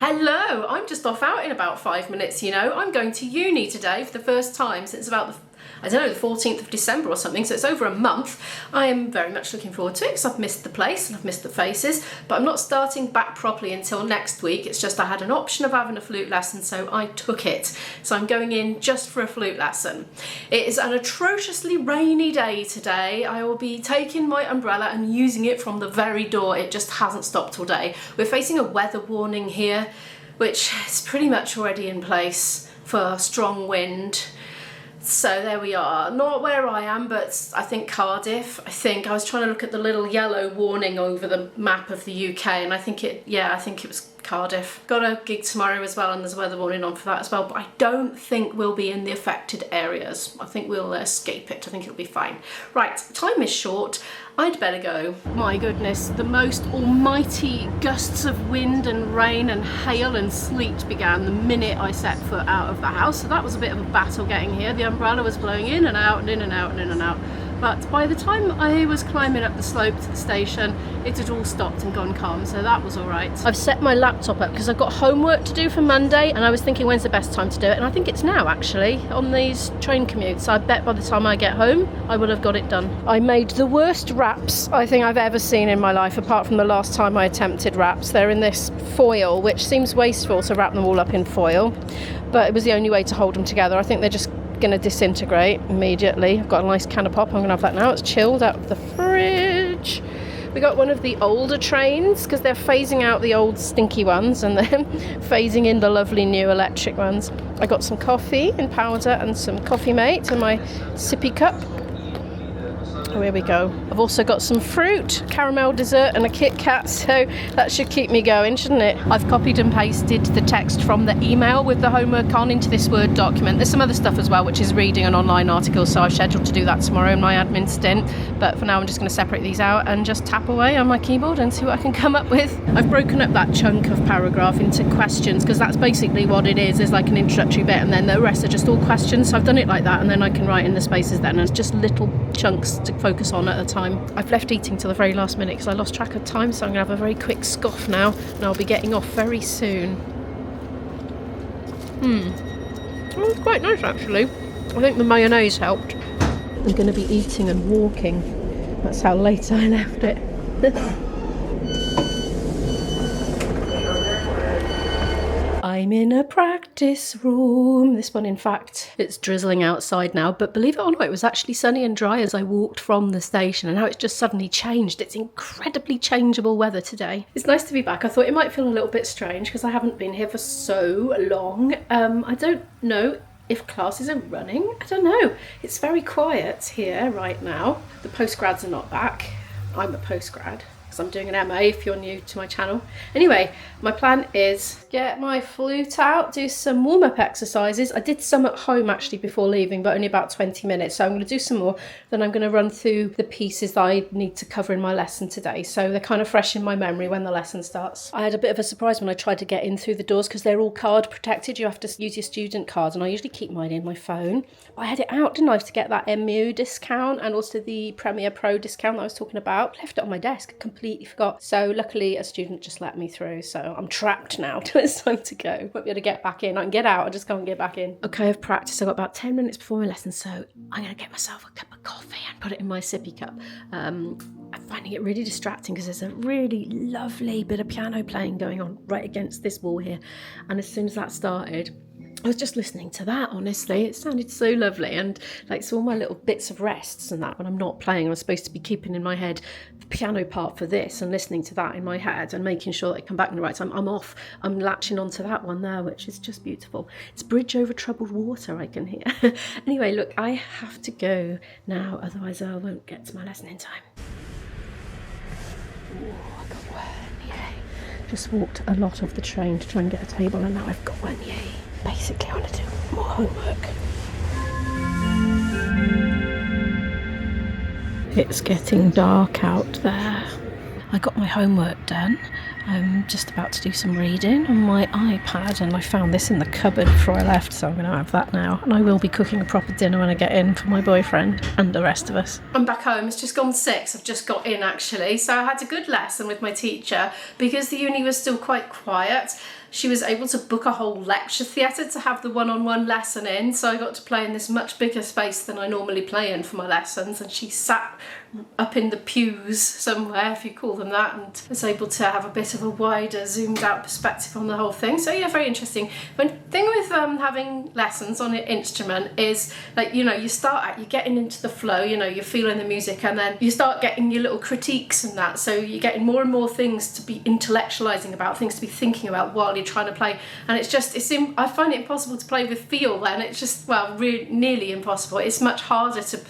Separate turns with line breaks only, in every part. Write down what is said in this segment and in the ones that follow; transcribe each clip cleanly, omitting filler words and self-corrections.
Hello, I'm just off out in about 5 minutes, you know. I'm going to uni today for the first time since about the 14th of December or something, so it's over a month. I am very much looking forward to it because I've missed the place and I've missed the faces, but I'm not starting back properly until next week. It's just I had an option of having a flute lesson, so I took it. So I'm going in just for a flute lesson. It is an atrociously rainy day today. I will be taking my umbrella and using it from the very door. It just hasn't stopped all day. We're facing a weather warning here, which is pretty much already in place for strong wind. So there we are, not where I am, but I think Cardiff. I was trying to look at the little yellow warning over the map of the UK, and I think it was Cardiff. Got a gig tomorrow as well, and there's a weather warning on for that as well, but I don't think we'll be in the affected areas. I think we'll escape it. I think it'll be fine. Right, time is short. I'd better go. My goodness, the most almighty gusts of wind and rain and hail and sleet began the minute I set foot out of the house. So that was a bit of a battle getting here. The umbrella was blowing in and out and in and out and in and out. But by the time I was climbing up the slope to the station, it had all stopped and gone calm, so that was all right. I've set my laptop up because I've got homework to do for Monday, and I was thinking when's the best time to do it, and I think it's now actually, on these train commutes. I bet by the time I get home, I will have got it done. I made the worst wraps I think I've ever seen in my life, apart from the last time I attempted wraps. They're in this foil, which seems wasteful to wrap them all up in foil, but it was the only way to hold them together. I think they're just going to disintegrate immediately. I've got a nice can of pop. I'm going to have that now. It's chilled out of the fridge. We got one of the older trains because they're phasing out the old stinky ones and then phasing in the lovely new electric ones. I got some coffee in powder and some Coffee Mate in my sippy cup. Oh, here we go. I've also got some fruit, caramel dessert and a Kit Kat, so that should keep me going, shouldn't it? I've copied and pasted the text from the email with the homework on into this Word document. There's some other stuff as well, which is reading an online article, so I've scheduled to do that tomorrow in my admin stint. But for now, I'm just going to separate these out and just tap away on my keyboard and see what I can come up with. I've broken up that chunk of paragraph into questions because that's basically what it is. There's like an introductory bit and then the rest are just all questions. So I've done it like that, and then I can write in the spaces then, and it's just little chunks to focus on at a time. I've left eating till the very last minute because I lost track of time, so I'm going to have a very quick scoff now and I'll be getting off very soon. Well, it's quite nice actually. I think the mayonnaise helped. I'm going to be eating and walking. That's how late I left it. I'm in a practice room. This one, in fact, it's drizzling outside now, but believe it or not, it was actually sunny and dry as I walked from the station, and now it's just suddenly changed. It's incredibly changeable weather today. It's nice to be back. I thought it might feel a little bit strange because I haven't been here for so long. I don't know if classes are running. I don't know. It's very quiet here right now. The postgrads are not back. I'm a postgrad. I'm doing an MA if you're new to my channel. Anyway, my plan is get my flute out, do some warm-up exercises. I did some at home actually before leaving, but only about 20 minutes. So I'm going to do some more. Then I'm going to run through the pieces that I need to cover in my lesson today. So they're kind of fresh in my memory when the lesson starts. I had a bit of a surprise when I tried to get in through the doors because they're all card protected. You have to use your student cards, and I usually keep mine in my phone. But I had it out, didn't I, to get that MU discount and also the Premiere Pro discount that I was talking about. Left it on my desk, completely forgot. So luckily a student just let me through, so I'm trapped now till it's time to go. Won't be able to get back in. I can get out, I just can't get back in. Okay, I've practiced. I've got about 10 minutes before my lesson, so I'm going to get myself a cup of coffee and put it in my sippy cup. I'm finding it really distracting because there's a really lovely bit of piano playing going on right against this wall here, and as soon as that started, I was just listening to that, honestly. It sounded so lovely, and like so all my little bits of rests and that when I'm not playing, I'm supposed to be keeping in my head the piano part for this and listening to that in my head and making sure that I come back in the right time. I'm off. I'm latching onto that one there, which is just beautiful. It's Bridge Over Troubled Water, I can hear. Anyway, look, I have to go now, otherwise I won't get to my lesson in time. Ooh, I got one, yay. Just walked a lot of the train to try and get a table, and now I've got one, yay. Basically, I want to do more homework. It's getting dark out there. I got my homework done. I'm just about to do some reading on my iPad, and I found this in the cupboard before I left, so I'm going to have that now. And I will be cooking a proper dinner when I get in for my boyfriend and the rest of us. I'm back home. It's just gone 6. I've just got in actually. So I had a good lesson with my teacher because the uni was still quite quiet. she was able to book a whole lecture theatre to have the one-on-one lesson in, so I got to play in this much bigger space than I normally play in for my lessons, and she sat up in the pews somewhere, if you call them that, and was able to have a bit of a wider zoomed out perspective on the whole thing. So yeah, very interesting. The thing with having lessons on an instrument is, like, you know, you start out, you're getting into the flow, you know, you're feeling the music, and then you start getting your little critiques and that, so you're getting more and more things to be intellectualizing about, things to be thinking about while you're trying to play, and it's just, I find it impossible to play with feel then. It's just, well, nearly impossible. It's much harder to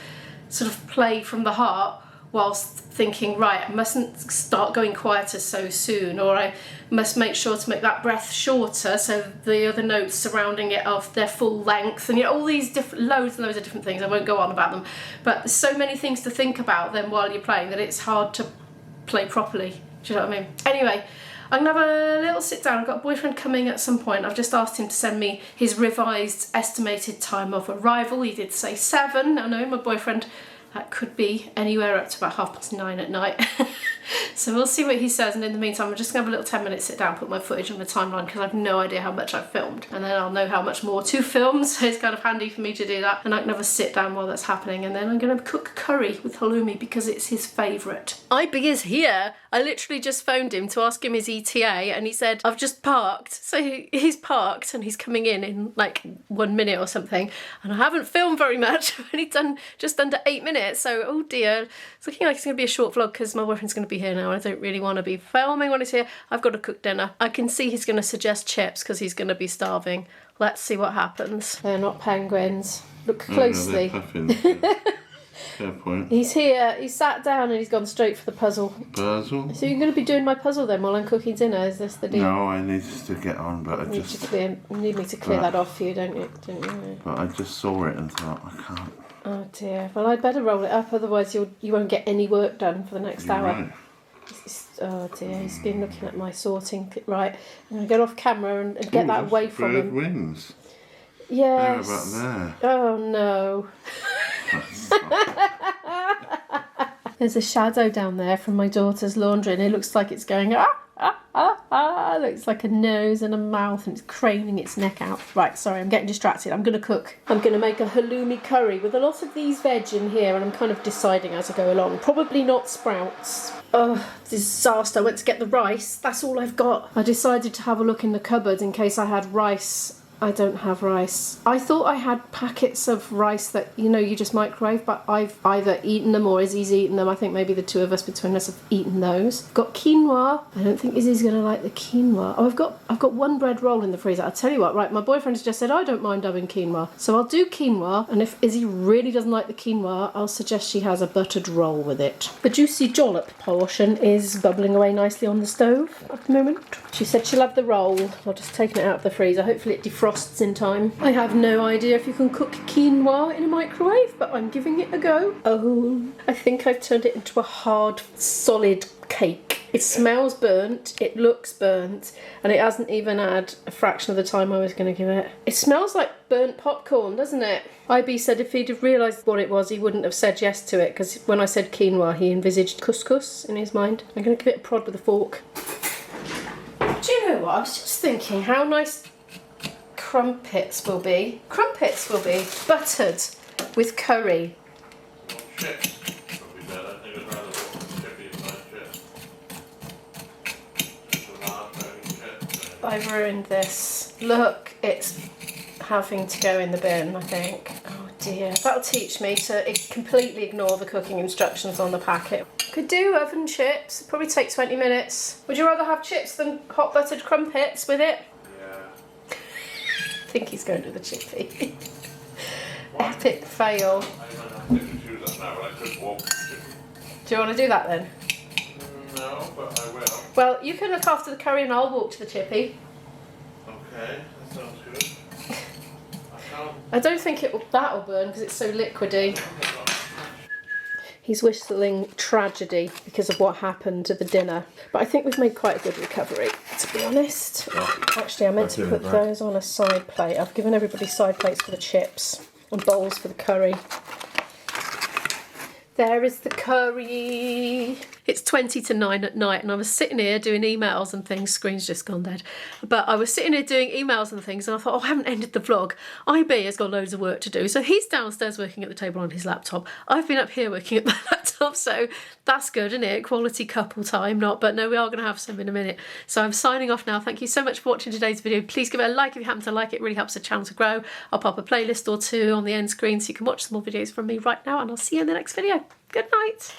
sort of play from the heart whilst thinking, right, I mustn't start going quieter so soon, or I must make sure to make that breath shorter so the other notes surrounding it are their full length, and you know, all these different, loads and loads of different things. I won't go on about them, but there's so many things to think about then while you're playing that it's hard to play properly. Do you know what I mean? Anyway, I'm gonna have a little sit down. I've got a boyfriend coming at some point. I've just asked him to send me his revised estimated time of arrival. He did say 7. I know my boyfriend, that could be anywhere up to about 9:30 at night. So we'll see what he says, and in the meantime I'm just going to have a little 10-minute sit down, put my footage on the timeline, because I've no idea how much I've filmed, and then I'll know how much more to film, so it's kind of handy for me to do that, and I can have a sit down while that's happening. And then I'm going to cook curry with halloumi because it's his favourite. IB is here. I literally just phoned him to ask him his ETA, and he said, I've just parked. So he's parked and he's coming in like 1 minute or something, and I haven't filmed very much. I've only done just under 8 minutes, so oh dear, it's looking like it's going to be a short vlog because my boyfriend's going to be here now. I don't really want to be filming when he's here. I've got to cook dinner. I can see he's going to suggest chips because he's going to be starving. Let's see what happens. They're not penguins. Look closely.
No, they're fair point.
He's here. He's sat down and he's gone straight for the puzzle.
Puzzle?
So you're going to be doing my puzzle then while I'm cooking dinner? Is this the deal?
No, I need to get on, but
You need me to clear that off for you, don't you?
But I just saw it and thought, I can't.
Oh dear. Well, I'd better roll it up, otherwise you won't get any work done for the next
You're
hour.
right.
Oh dear, he's been looking at my sorting. Right, I'm going to get off camera and get that away from him.
Wings.
Yes.
They're about there.
Oh no. There's a shadow down there from my daughter's laundry, and it looks like it's going looks like a nose and a mouth, and it's craning its neck out. Right, sorry, I'm getting distracted. I'm going to cook. I'm going to make a halloumi curry with a lot of these veg in here, and I'm kind of deciding as I go along. Probably not sprouts. Oh, disaster. I went to get the rice. That's all I've got. I decided to have a look in the cupboard in case I had rice. I don't have rice. I thought I had packets of rice that, you know, you just microwave, but I've either eaten them or Izzy's eaten them. I think maybe the two of us between us have eaten those. Got quinoa. I don't think Izzy's going to like the quinoa. Oh, I've got one bread roll in the freezer. I'll tell you what, right, my boyfriend's just said I don't mind having quinoa. So I'll do quinoa, and if Izzy really doesn't like the quinoa, I'll suggest she has a buttered roll with it. The juicy dollop portion is bubbling away nicely on the stove at the moment. She said she'll have the roll. I'll just take it out of the freezer. Hopefully it defrosts in time. I have no idea if you can cook quinoa in a microwave, but I'm giving it a go. Oh, I think I've turned it into a hard, solid cake. It smells burnt, it looks burnt, and it hasn't even had a fraction of the time I was going to give it. It smells like burnt popcorn, doesn't it? IB said if he'd have realised what it was, he wouldn't have said yes to it, because when I said quinoa, he envisaged couscous in his mind. I'm going to give it a prod with a fork. Do you know what? I was just thinking how nice crumpets will be. Crumpets will be buttered with curry.
Chips would be better. I think I'd rather put chippy and chips.
I've ruined this. Look, it's having to go in the bin, I think. Oh dear. That'll teach me to completely ignore the cooking instructions on the packet. Could do oven chips. It'd probably take 20 minutes. Would you rather have chips than hot buttered crumpets with it?
Yeah.
I think he's going to the chippy. Epic fail.
I might have to choose that now, but I could walk.
Do you want to do that then?
No, but I will.
Well, you can look after the curry and I'll walk to the chippy.
Okay, that sounds good.
I don't think that'll burn because it's so liquidy. He's whistling tragedy because of what happened to the dinner. But I think we've made quite a good recovery, to be honest. Actually, I meant to put those on a side plate. I've given everybody side plates for the chips and bowls for the curry. There is the curry. It's 20 to 9 at night and I was sitting here doing emails and things. Screen's just gone dead. But I was sitting here doing emails and things and I thought, oh, I haven't ended the vlog. IB has got loads of work to do. So he's downstairs working at the table on his laptop. I've been up here working at my laptop. So that's good, isn't it? Quality couple time, not. But no, we are going to have some in a minute. So I'm signing off now. Thank you so much for watching today's video. Please give it a like if you happen to like it. It really helps the channel to grow. I'll pop a playlist or two on the end screen so you can watch some more videos from me right now and I'll see you in the next video. Good night.